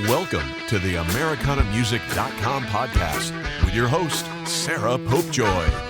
Welcome to the AmericanaMusic.com podcast with your host, Sarah Popejoy.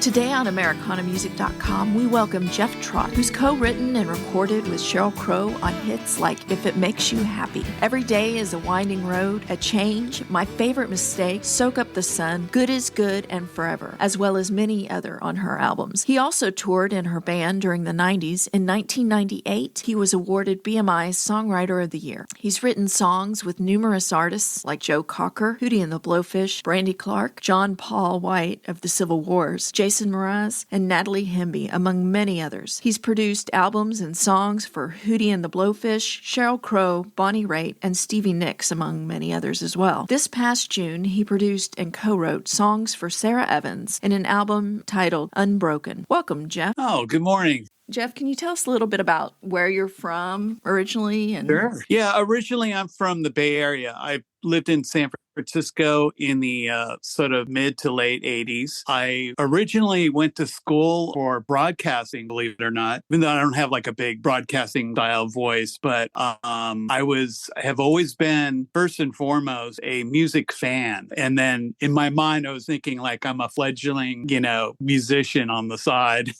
Today on AmericanaMusic.com, we welcome Jeff Trott, who's co-written and recorded with Sheryl Crow on hits like If It Makes You Happy, Every Day is a Winding Road, A Change, My Favorite Mistake, Soak Up the Sun, Good is Good, and Forever, as well as many other on her albums. He also toured in her band during the 90s. In 1998, he was awarded BMI Songwriter of the Year. He's written songs with numerous artists like Joe Cocker, Hootie and the Blowfish, Brandy Clark, John Paul White of the Civil Wars, Jason Mraz, and Natalie Hemby, among many others. He's produced albums and songs for Hootie and the Blowfish, Sheryl Crow, Bonnie Raitt, and Stevie Nicks, among many others as well. This past June, he produced and co-wrote songs for Sarah Evans in an album titled Unbroken. Welcome, Jeff. Oh, good morning. Jeff, can you tell us a little bit about where you're from originally? Sure. Yeah, originally I'm from the Bay Area. I lived in San Francisco in the sort of mid to late 80s. I originally went to school for broadcasting, believe it or not, even though I don't have like a big broadcasting style voice, but I have always been first and foremost a music fan. And then in my mind, I was thinking like I'm a fledgling, musician on the side.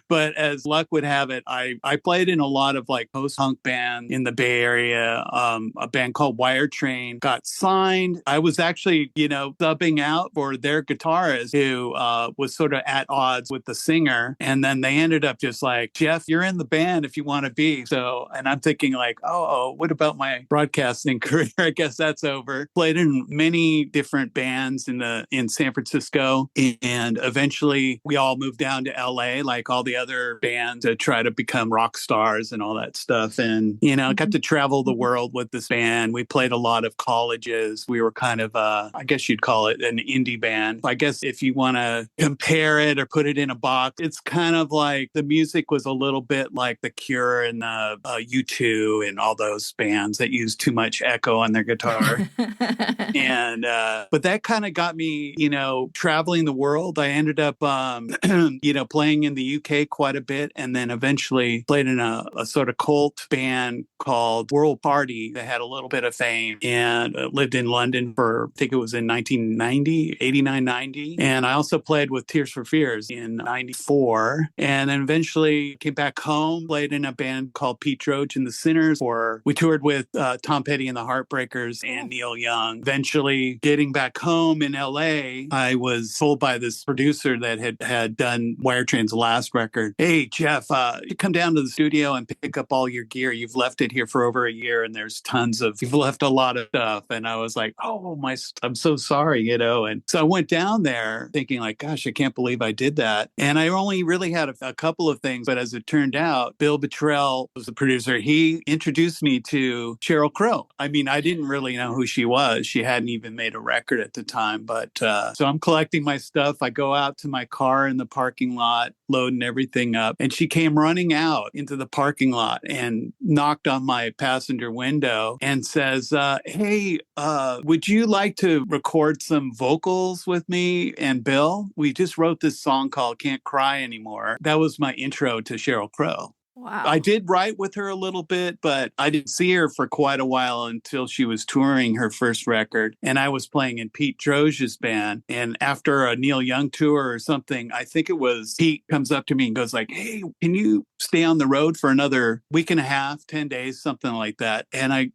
But as luck would have it, I played in a lot of like post-punk bands in the Bay Area. A band called Wire Train got signed. I was actually, subbing out for their guitarist who was sort of at odds with the singer. And then they ended up just like, Jeff, you're in the band if you want to be. So, and I'm thinking like, oh, what about my broadcasting career? I guess that's over. Played in many different bands in San Francisco. And eventually we all moved down to LA, like all the other bands, to try to become rock stars and all that stuff. And, got to travel the world with this band. We played a lot of colleges. We were kind of, I guess you'd call it an indie band. I guess if you want to compare it or put it in a box, it's kind of like the music was a little bit like The Cure and U2 and all those bands that use too much echo on their guitar. And, but that kind of got me, traveling the world. I ended up, playing in the UK quite a bit, and then eventually played in a sort of cult band called World Party that had a little bit of fame, and lived in London for, I think it was in 1990, 89, 90. And I also played with Tears for Fears in 94. And then eventually came back home, played in a band called Pete Roach and the Sinners, we toured with Tom Petty and the Heartbreakers and Neil Young. Eventually getting back home in LA, I was told by this producer that had done Wire Train's last record, hey, Jeff, you come down to the studio and pick up all your gear. You've left it here for over a year and you've left a lot of stuff. And I was like, oh, I'm so sorry, And so I went down there thinking like, gosh, I can't believe I did that. And I only really had a couple of things. But as it turned out, Bill Bottrell was the producer. He introduced me to Sheryl Crow. I mean, I didn't really know who she was. She hadn't even made a record at the time. But so I'm collecting my stuff. I go out to my car in the parking lot, loading everything up. And she came running out into the parking lot and knocked on my passenger window and says, hey, would you like to record some vocals with me and Bill? We just wrote this song called Can't Cry Anymore. That was my intro to Sheryl Crow. Wow. I did write with her a little bit, but I didn't see her for quite a while until she was touring her first record. And I was playing in Pete Droge's band. And after a Neil Young tour or something, I think it was Pete comes up to me and goes like, hey, can you stay on the road for another week and a half, 10 days, something like that? And that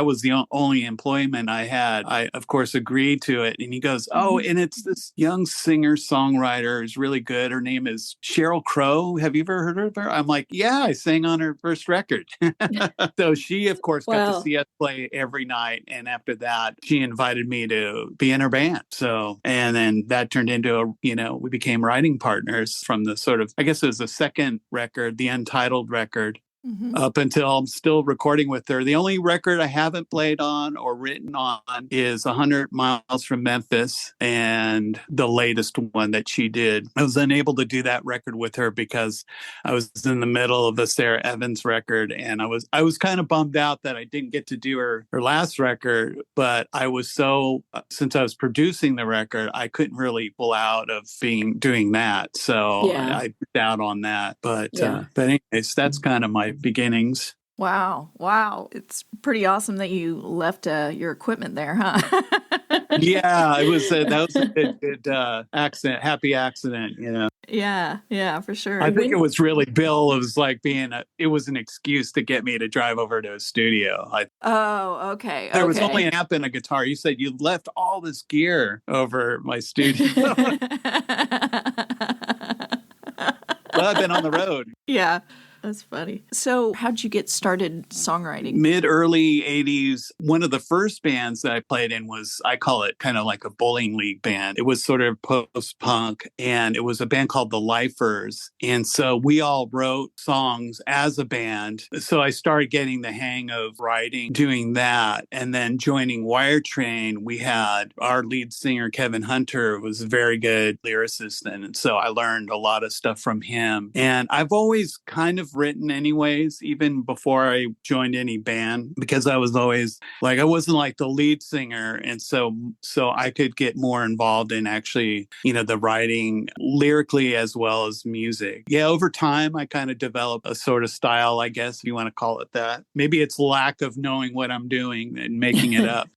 was the only employment I had. I, of course, agreed to it. And he goes, oh, and it's this young singer-songwriter who's really good. Her name is Sheryl Crow. Have you ever heard of her? I'm like, yeah, I sang on her first record. So she, of course, got to see us play every night. And after that, she invited me to be in her band. So, and then that turned into we became writing partners from the sort of, I guess it was the second record, the Untitled record. Up until I'm still recording with her. The only record I haven't played on or written on is 100 Miles from Memphis, and the latest one that she did. I was unable to do that record with her because I was in the middle of the Sarah Evans record, and I was kind of bummed out that I didn't get to do her last record, but I was since I was producing the record, I couldn't really pull out of doing that. So I missed out on that. But anyways, that's kind of my beginnings. Wow. Wow. It's pretty awesome that you left your equipment there, huh? Yeah, it was that was a good accident, happy accident, you know. Yeah. Yeah, for sure. I think it was really Bill. It was like it was an excuse to get me to drive over to a studio. Oh, okay. There was Okay. only an amp and a guitar. You said you left all this gear over my studio. Well, I've been on the road. Yeah. That's funny. So, how'd you get started songwriting? Mid-early 80s, one of the first bands that I played in was, I call it kind of like a bowling league band. It was sort of post-punk, and it was a band called the Lifers. And so we all wrote songs as a band. So I started getting the hang of writing, doing that. And then joining Wire Train, we had our lead singer, Kevin Hunter, was a very good lyricist then. And so I learned a lot of stuff from him. And I've always kind of written anyways, even before I joined any band, because I was always like, I wasn't like the lead singer. And so I could get more involved in actually, the writing lyrically as well as music. Yeah, over time, I kind of developed a sort of style, I guess, if you want to call it that. Maybe it's lack of knowing what I'm doing and making it up.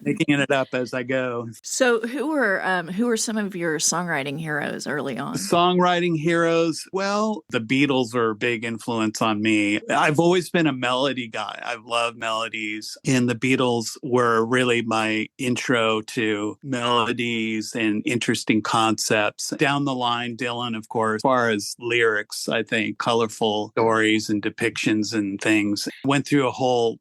Making it up as I go. So, who were some of your songwriting heroes early on? Songwriting heroes, well, the Beatles were a big influence on me. I've always been a melody guy. I've loved melodies, and the Beatles were really my intro to melodies and interesting concepts. Down the line, Dylan, of course, as far as lyrics, I think colorful stories and depictions and things. Went through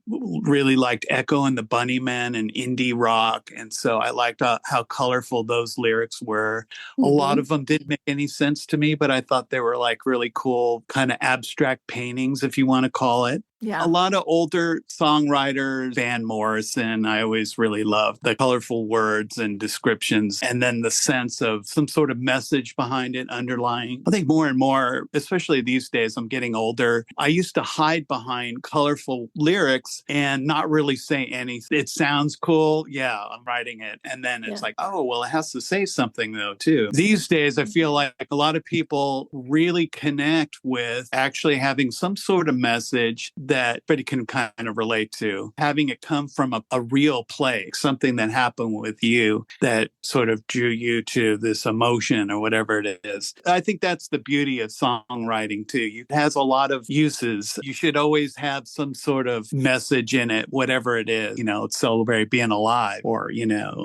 really liked Echo and the Bunnymen and indie rock. And so I liked how colorful those lyrics were. Mm-hmm. A lot of them didn't make any sense to me, but I thought they were like really cool, kind of abstract paintings, if you want to call it. Yeah. A lot of older songwriters, Van Morrison, I always really loved the colorful words and descriptions, and then the sense of some sort of message behind it underlying. I think more and more, especially these days, I'm getting older. I used to hide behind colorful lyrics and not really say anything. It sounds cool. Yeah, I'm writing it. And then it's like, oh, well, it has to say something though, too. These days, I feel like a lot of people really connect with actually having some sort of message that everybody can kind of relate to, having it come from a real place, something that happened with you that sort of drew you to this emotion or whatever it is. I think that's the beauty of songwriting too. It has a lot of uses. You should always have some sort of message in it, whatever it is. Celebrate being alive, or,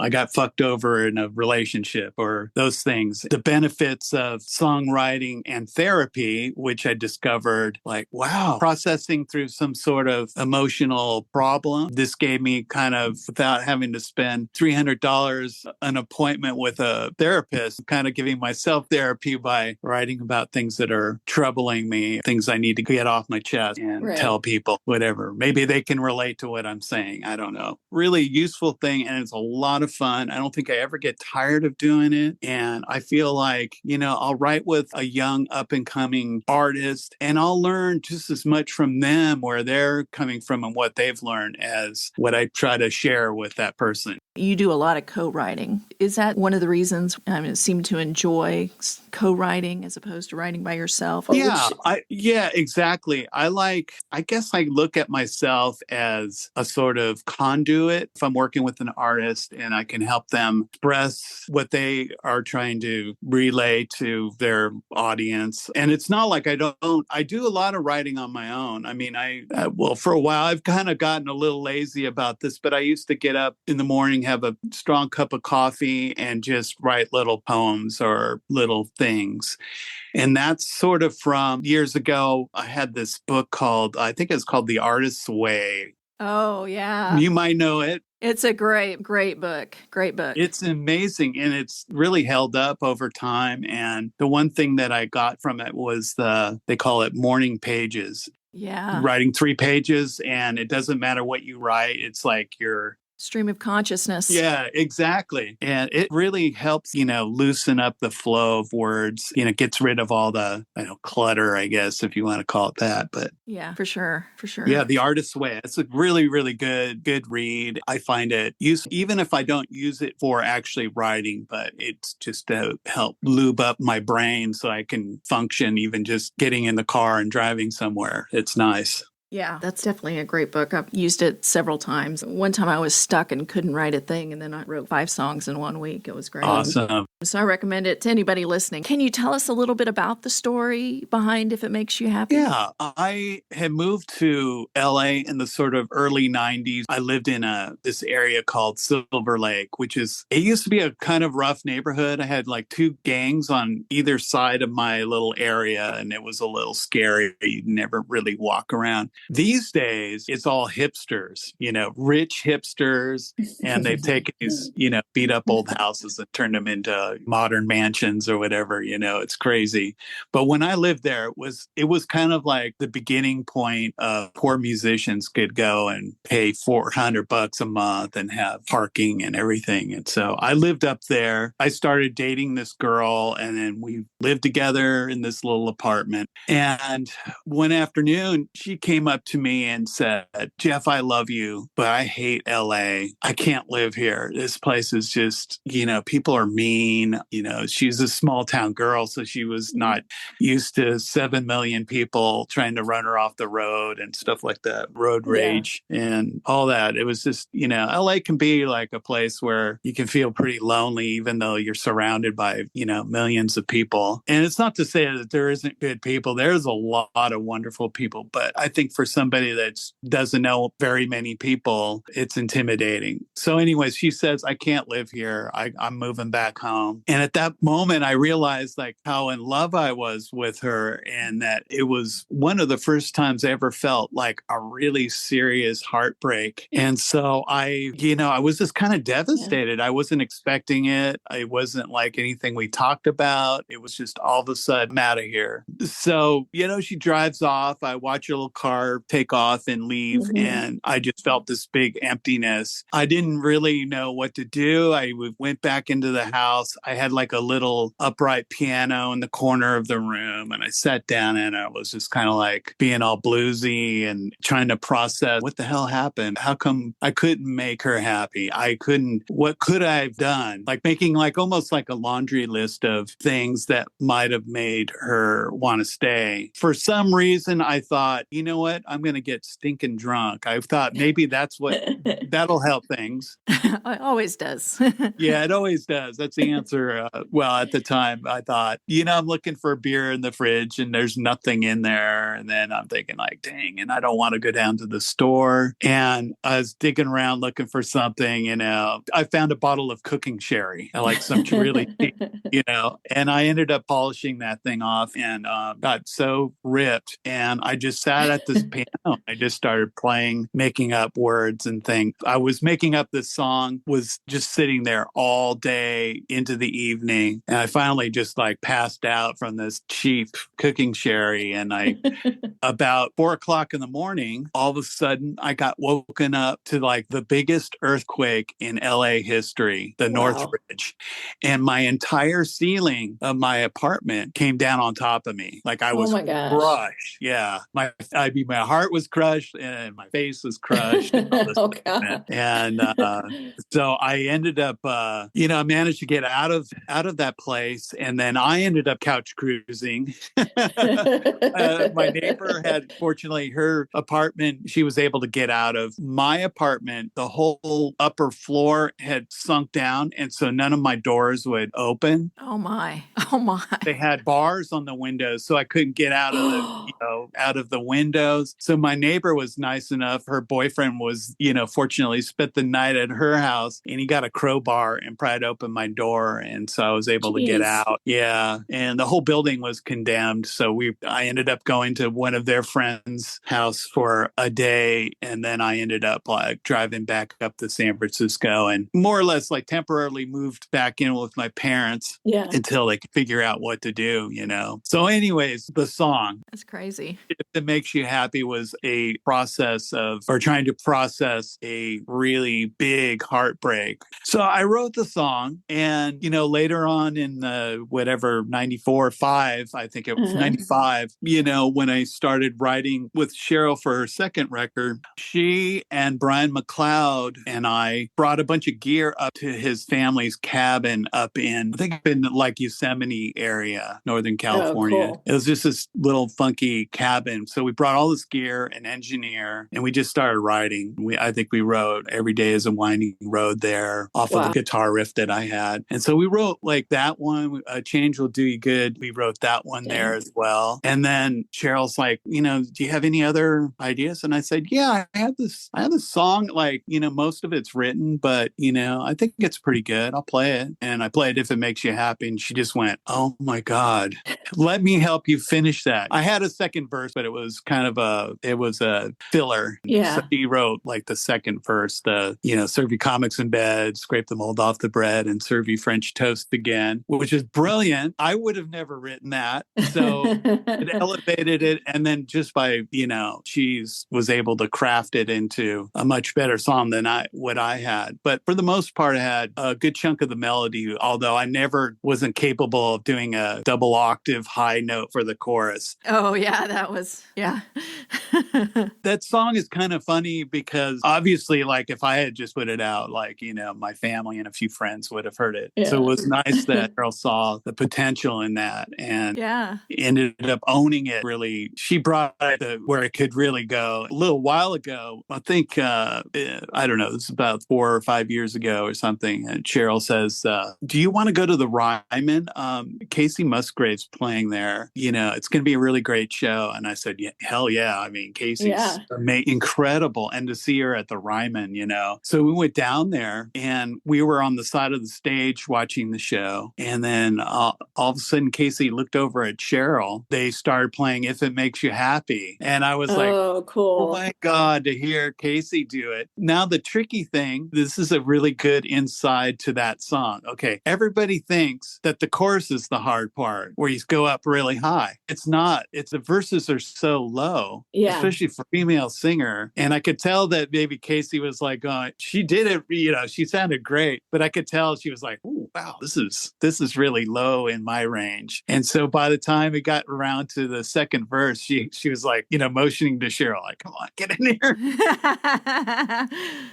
I got fucked over in a relationship, or those things. The benefits of songwriting and therapy, which I discovered, like, wow, processing through some sort of emotional problem. This gave me kind of, without having to spend $300 an appointment with a therapist, kind of giving myself therapy by writing about things that are troubling me, things I need to get off my chest and tell people, whatever. Maybe they can relate to what I'm saying. I don't know. Really useful thing. And it's a lot of fun. I don't think I ever get tired of doing it. And I feel like, I'll write with a young up and coming artist, and I'll learn just as much from them where they're coming from and what they've learned as what I try to share with that person. You do a lot of co-writing. Is that one of the reasons you seem to enjoy co-writing as opposed to writing by yourself? Yeah, exactly. I guess I look at myself as a sort of conduit. If I'm working with an artist and I can help them express what they are trying to relay to their audience. And it's not like I do a lot of writing on my own. I mean, for a while, I've kind of gotten a little lazy about this, but I used to get up in the morning, have a strong cup of coffee, and just write little poems or little things. And that's sort of from years ago. I had this book I think it's called The Artist's Way. Oh, yeah. You might know it. It's a great book. Great book. It's amazing. And it's really held up over time. And the one thing that I got from it was they call it morning pages. Yeah. Writing 3 pages, and it doesn't matter what you write. It's like your stream of consciousness. Yeah, exactly. And it really helps, loosen up the flow of words, gets rid of all the, clutter, I guess, if you want to call it that. But yeah, for sure. Yeah, The Artist's Way. It's a really, really good read. I find it useful, even if I don't use it for actually writing, but it's just to help lube up my brain so I can function, even just getting in the car and driving somewhere. It's nice. Yeah, that's definitely a great book. I've used it several times. One time I was stuck and couldn't write a thing, and then I wrote 5 songs in 1 week. It was great. Awesome. So I recommend it to anybody listening. Can you tell us a little bit about the story behind If It Makes You Happy? Yeah, I had moved to LA in the sort of early 90s. I lived in this area called Silver Lake, which it used to be a kind of rough neighborhood. I had like 2 gangs on either side of my little area, and it was a little scary. You'd never really walk around. These days, it's all hipsters, rich hipsters, and they've taken these, beat up old houses and turned them into modern mansions or whatever. It's crazy. But when I lived there, it was kind of like the beginning point of poor musicians could go and pay $400 a month and have parking and everything. And so I lived up there. I started dating this girl, and then we lived together in this little apartment. And one afternoon, she came up to me and said, "Jeff, I love you, but I hate LA. I can't live here. This place is just, people are mean." She's a small town girl, so she was not used to 7 million people trying to run her off the road and stuff like that, road rage and all that. It was just, LA can be like a place where you can feel pretty lonely, even though you're surrounded by, millions of people. And it's not to say that there isn't good people. There's a lot of wonderful people. But I think for somebody that doesn't know very many people, it's intimidating. So anyways, she says, "I can't live here. I'm moving back home." And at that moment, I realized like how in love I was with her, and that it was one of the first times I ever felt like a really serious heartbreak. And so I was just kind of devastated. I wasn't expecting it. It wasn't like anything we talked about. It was just all of a sudden, I'm out of here. So, she drives off. I watch her little car take off and leave. And I just felt this big emptiness. I didn't really know what to do. I went back into the house. I had like a little upright piano in the corner of the room, and I sat down and I was just kind of like being all bluesy and trying to process what the hell happened. How come I couldn't make her happy? What could I have done? Like making like almost like a laundry list of things that might have made her want to stay. For some reason, I thought, you know what? I'm going to get stinking drunk. I thought maybe that'll help things. It always does. Yeah, it always does. That's the answer. Well, at the time, I thought, I'm looking for a beer in the fridge and there's nothing in there. And then I'm thinking like, dang, and I don't want to go down to the store. And I was digging around looking for something, I found a bottle of cooking sherry, like some really cheap, and I ended up polishing that thing off and got so ripped. And I just sat at this piano. I just started playing, making up words and things. I was making up this song, was just sitting there all day into the evening. And I finally just like passed out from this cheap cooking sherry. And about 4:00 in the morning, all of a sudden I got woken up to like the biggest earthquake in LA history, the Northridge. And my entire ceiling of my apartment came down on top of me. Like I was crushed. Yeah. My heart was crushed and my face was crushed. And all this and so I ended up, I managed to get out of that place. And then I ended up couch cruising. My neighbor had, fortunately, her apartment, she was able to get out of. My apartment, the whole upper floor had sunk down. And so none of my doors would open. Oh my. They had bars on the windows, so I couldn't get out of the windows. So my neighbor was nice enough. Her boyfriend was, fortunately spent the night at her house, and he got a crowbar and pried open my door. And so I was able to get out. Yeah. And the whole building was condemned. So I ended up going to one of their friends' house for a day. And then I ended up like driving back up to San Francisco and more or less like temporarily moved back in with my parents until they could figure out what to do, So anyways, the song. That's crazy. If It Makes You Happy was a process trying to process a really big heartbreak. So I wrote the song and, later on in the 94 or 5, I think it was 95, when I started writing with Sheryl for her second record, she and Brian McLeod and I brought a bunch of gear up to his family's cabin up in like Yosemite area, Northern California. Oh, cool. It was just this little funky cabin. So we brought all his gear, an engineer, and we just started writing. I think we wrote Every Day is a Winding Road there off of the guitar riff that I had. And so we wrote like that one, A Change Will Do You Good. We wrote that one there as well. And then Cheryl's like, do you have any other ideas? And I said, yeah, I have this song, like, most of it's written, but, I think it's pretty good. I'll play it. And I played If It Makes You Happy. And she just went, oh my God, let me help you finish that. I had a second verse, but it was kind of a filler. Yeah. So he wrote like the second verse, serve you comics in bed, scrape the mold off the bread, and serve you French toast again, which is brilliant. I would have never written that. So it elevated it. And then just by, she was able to craft it into a much better song than what I had. But for the most part, I had a good chunk of the melody, although I never wasn't capable of doing a double octave high note for the chorus. Oh, yeah, that was, yeah. That song is kind of funny because obviously, like, if I had just put it out, like, my family and a few friends would have heard it. Yeah. So it was nice that Cheryl saw the potential in that and ended up owning it. Really, she brought it where it could really go. A little while ago, I think, I don't know, this is about 4 or 5 years ago or something, and Cheryl says, do you want to go to the Ryman? Casey Musgrave's playing there. It's going to be a really great show. And I said, yeah, hell yeah. I mean, Casey's incredible. And to see her at the Ryman, So we went down there and we were on the side of the stage watching the show. And then all of a sudden, Casey looked over at Cheryl. They started playing If It Makes You Happy. And I was like, cool. Oh my God, to hear Casey do it. Now, the tricky thing, this is a really good insight to that song. Okay, everybody thinks that the chorus is the hard part where you go up really high. It's not. It's the verses are so low, especially for a female singer. And I could tell that maybe Casey was like, she did it, she sounded great, but I could tell she was like, oh, wow, this is really low in my range. And so by the time it got around to the second verse, she was like, motioning to Cheryl, like, come on, get in here.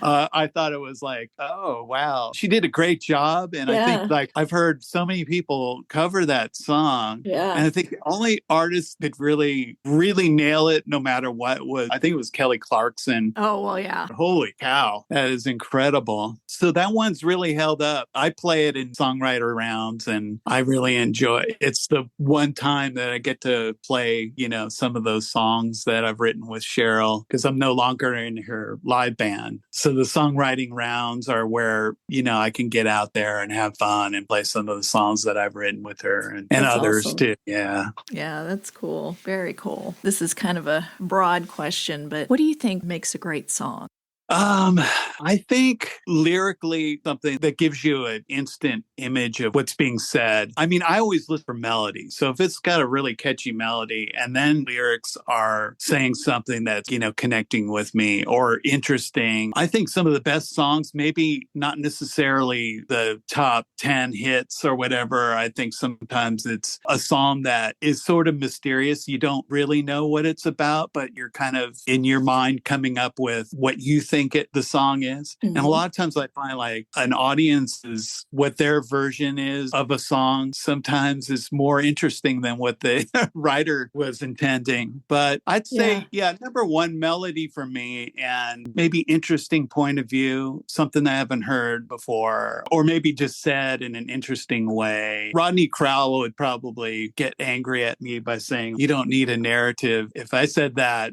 I thought it was like, oh, wow. She did a great job. And I think like I've heard so many people cover that song. Yeah. And I think the only artist that really, really nail it, no matter what, was, I think it was Kelly Clarkson. Oh, well, yeah. Holy cow. That is incredible. So that one's really held up. I play it in songwriter rounds and I really enjoy it. It's the one time that I get to play, some of those songs that I've written with Cheryl because I'm no longer in her live band. So the songwriting rounds are where, I can get out there and have fun and play some of the songs that I've written with her and others awesome. Too. Yeah. Yeah, that's cool. Very cool. This is kind of a broad question, but what do you think makes a great song? I think lyrically something that gives you an instant image of what's being said. I mean, I always look for melody. So if it's got a really catchy melody and then lyrics are saying something that's, connecting with me or interesting, I think some of the best songs, maybe not necessarily the top 10 hits or whatever. I think sometimes it's a song that is sort of mysterious. You don't really know what it's about, but you're kind of in your mind coming up with what you think the song is. Mm-hmm. And a lot of times I find like an audience is what their version is of a song sometimes is more interesting than what the writer was intending. But I'd say, number one, melody for me and maybe interesting point of view, something I haven't heard before, or maybe just said in an interesting way. Rodney Crowell would probably get angry at me by saying, you don't need a narrative. If I said that,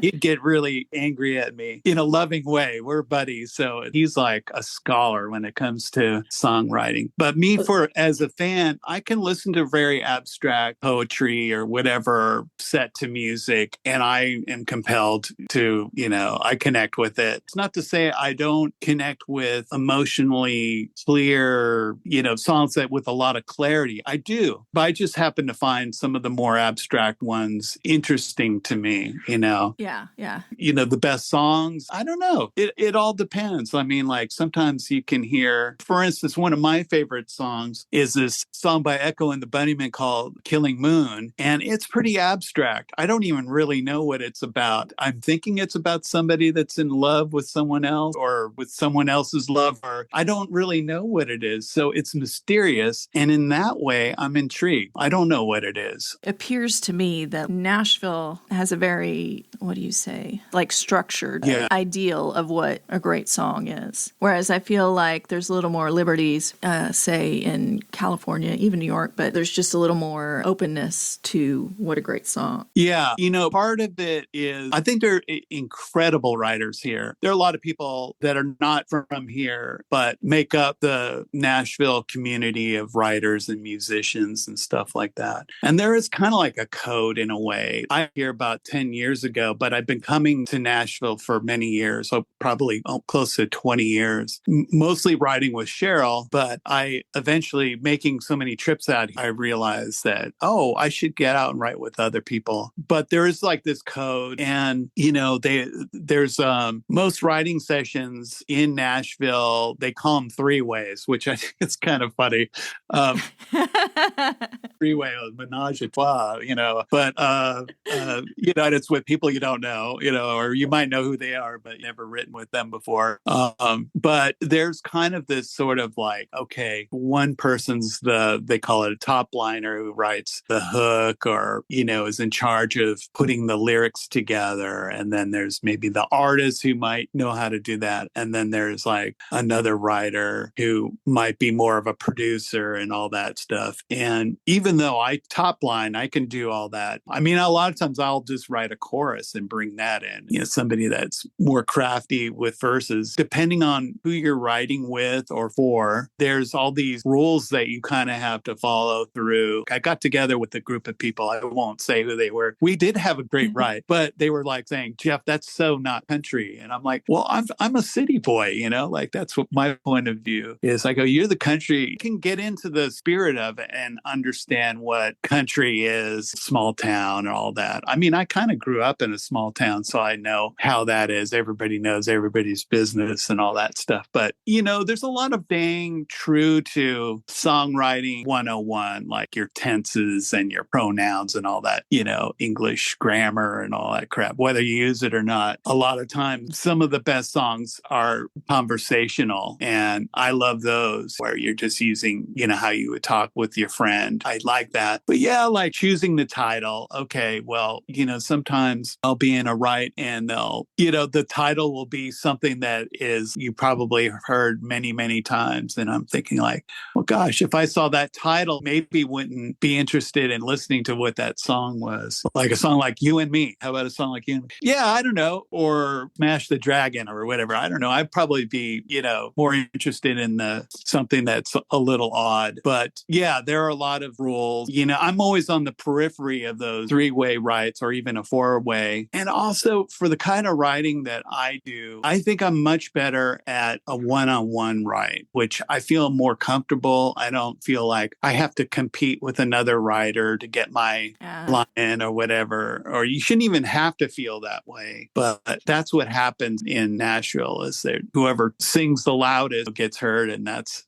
he'd get really angry at me. In a loving way. We're buddies. So he's like a scholar when it comes to songwriting. But me, as a fan, I can listen to very abstract poetry or whatever set to music, and I am compelled to, I connect with it. It's not to say I don't connect with emotionally clear, songs that with a lot of clarity. I do. But I just happen to find some of the more abstract ones interesting to me, Yeah. The best song songs, I don't know. It all depends. I mean, like sometimes you can hear, for instance, one of my favorite songs is this song by Echo and the Bunnymen called Killing Moon. And it's pretty abstract. I don't even really know what it's about. I'm thinking it's about somebody that's in love with someone else or with someone else's love, or I don't really know what it is. So it's mysterious. And in that way, I'm intrigued. I don't know what it is. It appears to me that Nashville has a very, what do you say, like structured ideal of what a great song is. Whereas I feel like there's a little more liberties, say in California, even New York, but there's just a little more openness to what a great song. Yeah. You know, part of it is, I think they're incredible writers here. There are a lot of people that are not from here, but make up the Nashville community of writers and musicians and stuff like that. And there is kind of like a code in a way. I hear about 10 years ago, but I've been coming to Nashville for many years, so probably close to 20 years, mostly writing with Sheryl. But I eventually, making so many trips out, I realized that, oh, I should get out and write with other people. But there is like this code. And, you know, there's most writing sessions in Nashville, they call them three-ways, which I think is kind of funny. Three-way, menage a trois, you know, but, you know, it's with people you don't know, you know, or you might know who they are, but you've never written with them before. But there's kind of this sort of like, okay, one person's they call it a top liner who writes the hook or, you know, is in charge of putting the lyrics together. And then there's maybe the artist who might know how to do that. And then there's like another writer who might be more of a producer and all that stuff. And even though I top line, I can do all that. I mean, a lot of times I'll just write a chorus and bring that in. You know, somebody that's more crafty with verses, depending on who you're writing with or for, there's all these rules that you kind of have to follow through. I got together with a group of people. I won't say who they were. We did have a great write, but they were like saying, Jeff, that's so not country. And I'm like, well, I'm a city boy, you know, like that's what my point of view is. I go, you're the country. You can get into the spirit of it and understand what country is, small town and all that. I mean, I kind of grew up in a small town, so I know how that is. Everybody knows everybody's business and all that stuff. But, you know, there's a lot of dang true to songwriting 101, like your tenses and your pronouns and all that, you know, English grammar and all that crap, whether you use it or not. A lot of times, some of the best songs are conversational. And I love those where you're just using, you know, how you would talk with your friend. I like that. But yeah, like choosing the title. Okay, well, you know, sometimes I'll be in a write and they'll, you know, the title will be something that is, you probably have heard many, many times. And I'm thinking like, well, gosh, if I saw that title, maybe wouldn't be interested in listening to what that song was. Like a song like You and Me. How about a song like You and Me? Yeah, I don't know. Or Smash the Dragon or whatever. I don't know. I'd probably be, you know, more interested in something that's a little odd. But yeah, there are a lot of rules. You know, I'm always on the periphery of those three-way writes or even a four-way. And also for the kind of writing that I do, I think I'm much better at a one-on-one write, which I feel more comfortable. I don't feel like I have to compete with another writer to get my line or whatever. Or you shouldn't even have to feel that way. But that's what happens in Nashville is that whoever sings the loudest gets heard.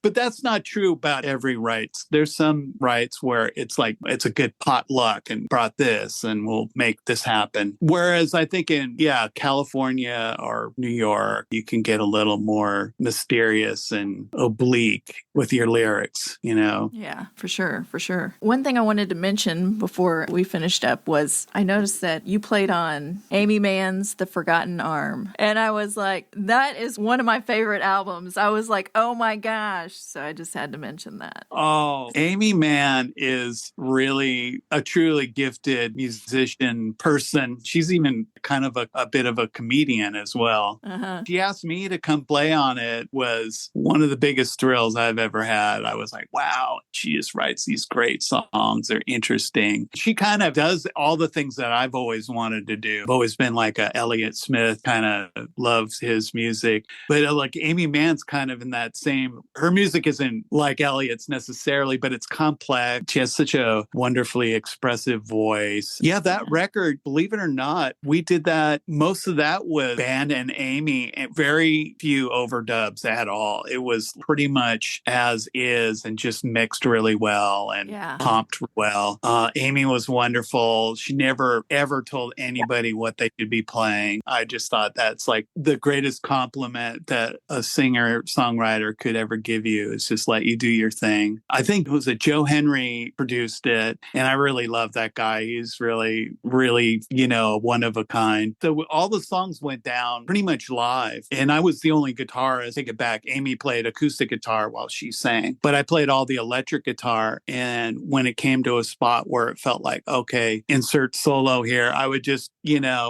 But that's not true about every write. There's some writes where it's like, it's a good potluck and brought this and we'll make this happen. Whereas I think in, California or New York, you can get a little more mysterious and oblique with your lyrics, you know? Yeah, for sure, for sure. One thing I wanted to mention before we finished up was I noticed that you played on Amy Mann's The Forgotten Arm. And I was like, that is one of my favorite albums. I was like, oh my gosh. So I just had to mention that. Oh, Amy Mann is really a truly gifted musician person. She's even kind of a bit of a comedian as well. Uh-huh. She asked me to come play on it was one of the biggest thrills I've ever had. I was like, wow, she just writes these great songs. They're interesting. She kind of does all the things that I've always wanted to do. I've always been like a Elliott Smith, kind of loves his music. But like Amy Mann's kind of in that same, her music isn't like Elliott's necessarily, but it's complex. She has such a wonderfully expressive voice. Yeah, that record, believe it or not, we did that. Most of that was band and Amy, and very few overdubs at all. It was pretty much as is and just mixed really well and comped well. Amy was wonderful. She never, ever told anybody what they could be playing. I just thought that's like the greatest compliment that a singer-songwriter could ever give you, is just let you do your thing. I think it was Joe Henry produced it, and I really love that guy. He's really, really, one of a kind. So all the songs went down pretty much live, and I was the only guitarist. Take it back. Amy played acoustic guitar while she sang, but I played all the electric guitar. And when it came to a spot where it felt like, okay, insert solo here, I would just,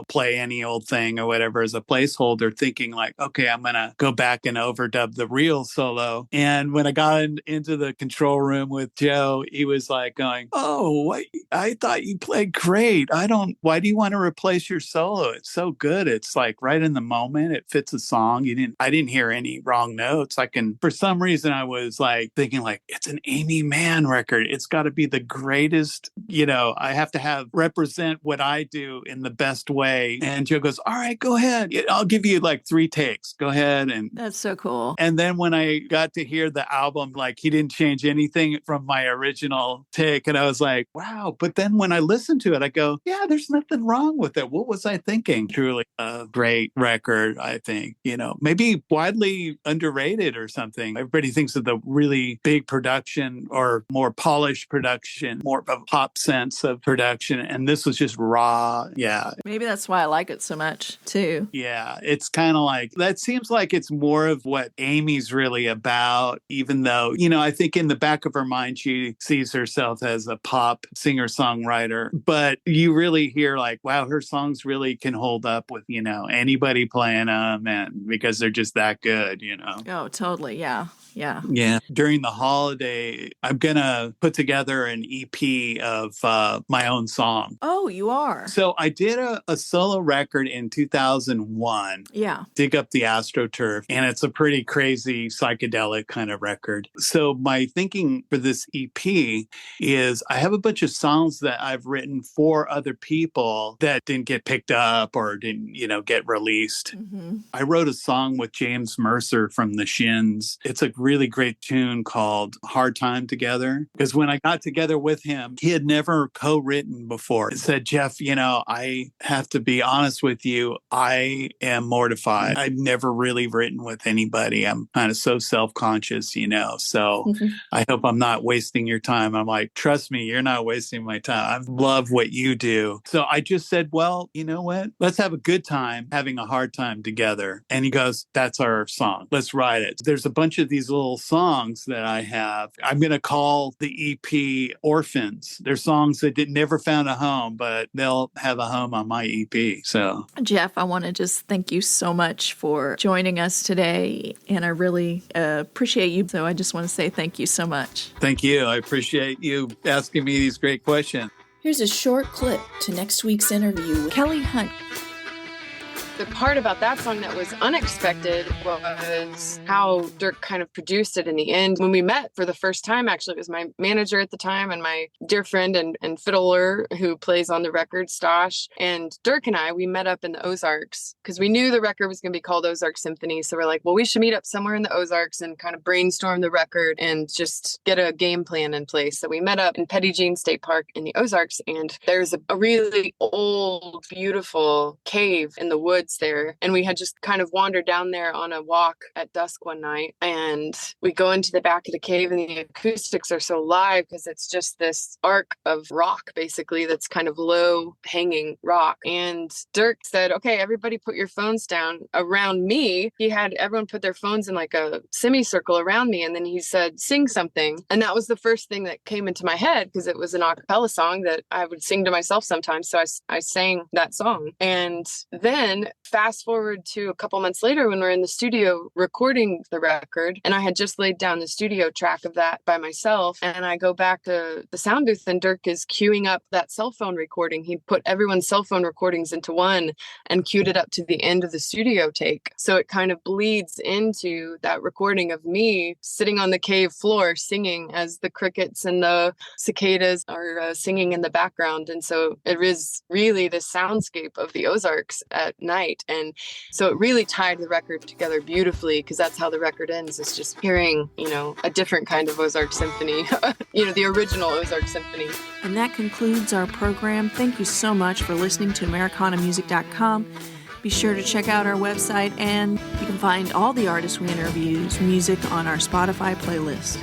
play any old thing or whatever as a placeholder, thinking like, okay, I'm going to go back and overdub the real solo. And when I got into the control room with Joe, he was like going, oh, I thought you played great. Why do you want to replace your solo? It's so good. It's like right in the moment. It fits the song. I didn't hear any wrong notes. For some reason, I was like thinking like, it's an Amy Mann record. It's got to be the greatest, I have to represent what I do in the best way. And Joe goes, all right, go ahead. I'll give you like 3 takes. Go ahead. And that's so cool. And then when I got to hear the album, like he didn't change anything from my original take. And I was like, wow. But then when I listened to it, I go, yeah, there's nothing wrong with it. What was I thinking? Truly a great record, I think, maybe widely underrated or something. Everybody thinks of the really big production or more polished production, more of a pop sense of production. And this was just raw. Yeah. Maybe that's why I like it so much too. Yeah. It's kind of like, that seems like it's more of what Amy's really about, even though, I think in the back of her mind, she sees herself as a pop singer-songwriter. But you really hear like, wow, her songs really can hold up with, anybody playing them, and because they're just that good, Oh, totally. Yeah. Yeah. Yeah. During the holiday, I'm going to put together an EP of my own song. Oh, you are? So I did a solo record in 2001. Yeah. Dig Up the AstroTurf. And it's a pretty crazy psychedelic kind of record. So my thinking for this EP is I have a bunch of songs that I've written for other people that didn't get picked up or didn't, get released. Mm-hmm. I wrote a song with James Mercer from the Shins. It's a really great tune called Hard Time Together. Because when I got together with him, he had never co-written before. He said, Jeff, I have to be honest with you. I am mortified. I've never really written with anybody. I'm kind of so self-conscious, so I hope I'm not wasting your time. I'm like, trust me, you're not wasting my time. I love what you do. So I just said, well, you know what? Let's have a good time having a hard time together. And he goes, that's our song. Let's write it. There's a bunch of these little songs that I have. I'm going to call the EP Orphans. They're songs that never found a home, but they'll have a home on my EP. So, Jeff, I want to just thank you so much for joining us today. And I really appreciate you. So I just want to say thank you so much. Thank you. I appreciate you asking me these great questions. Here's a short clip to next week's interview with Kelly Hunt. The part about that song that was unexpected was how Dirk kind of produced it in the end. When we met for the first time, actually, it was my manager at the time and my dear friend and fiddler who plays on the record, Stosh. And Dirk and we met up in the Ozarks because we knew the record was going to be called Ozark Symphony. So we're like, well, we should meet up somewhere in the Ozarks and kind of brainstorm the record and just get a game plan in place. So we met up in Petit Jean State Park in the Ozarks, and there's a really old, beautiful cave in the woods there, and we had just kind of wandered down there on a walk at dusk one night, and we go into the back of the cave, and the acoustics are so live because it's just this arc of rock basically that's kind of low hanging rock. And Dirk said, okay, everybody put your phones down. Around me, he had everyone put their phones in like a semicircle around me, and then he said, sing something. And that was the first thing that came into my head because it was an a cappella song that I would sing to myself sometimes. So I sang that song, and then Fast forward to a couple months later when we're in the studio recording the record, and I had just laid down the studio track of that by myself, and I go back to the sound booth and Dirk is queuing up that cell phone recording. He put everyone's cell phone recordings into one and queued it up to the end of the studio take. So it kind of bleeds into that recording of me sitting on the cave floor singing as the crickets and the cicadas are singing in the background. And so it is really the soundscape of the Ozarks at night. And so it really tied the record together beautifully, because that's how the record ends. It's just hearing, a different kind of Ozark symphony, the original Ozark symphony. And that concludes our program. Thank you so much for listening to AmericanaMusic.com. Be sure to check out our website, and you can find all the artists we interview's music on our Spotify playlist.